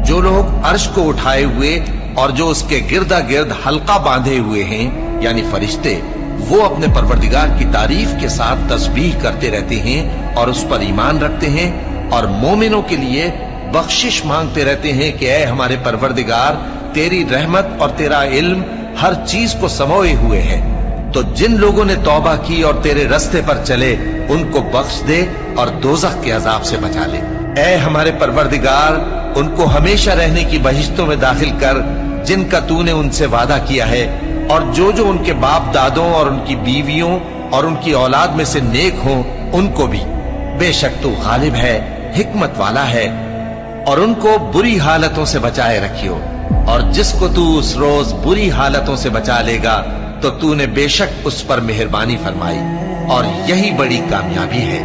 जो लोग अर्श को उठाए हुए और जो उसके गिरदा गिर्द हल्का बांधे हुए हैं यानी फरिश्ते, वो अपने परवरदिगार की तारीफ के साथ तस्बीह करते रहते हैं और उस पर ईमान रखते हैं और मोमिनों के लिए बख्शिश मांगते रहते हैं कि ऐ हमारे परवरदिगार, तेरी रहमत और तेरा इल्म हर चीज को समोए हुए है। तो जिन लोगों ने तौबा की और तेरे रस्ते पर चले, उनको बख्श दे और दोज़ख के अजाब से बचा ले। ऐ हमारे परवरदिगार, उनको हमेशा रहने की बहिश्तों में दाखिल कर जिनका तूने उनसे वादा किया है, और जो जो उनके बाप दादों और उनकी बीवियों और उनकी औलाद में से नेक हों उनको भी। बेशक तू गालिब है, हिकमत वाला है। और उनको बुरी हालतों से बचाए रखियो, और जिसको तू उस रोज बुरी हालतों से बचा लेगा तो तूने बेशक उस पर मेहरबानी फरमाई, और यही बड़ी कामयाबी है।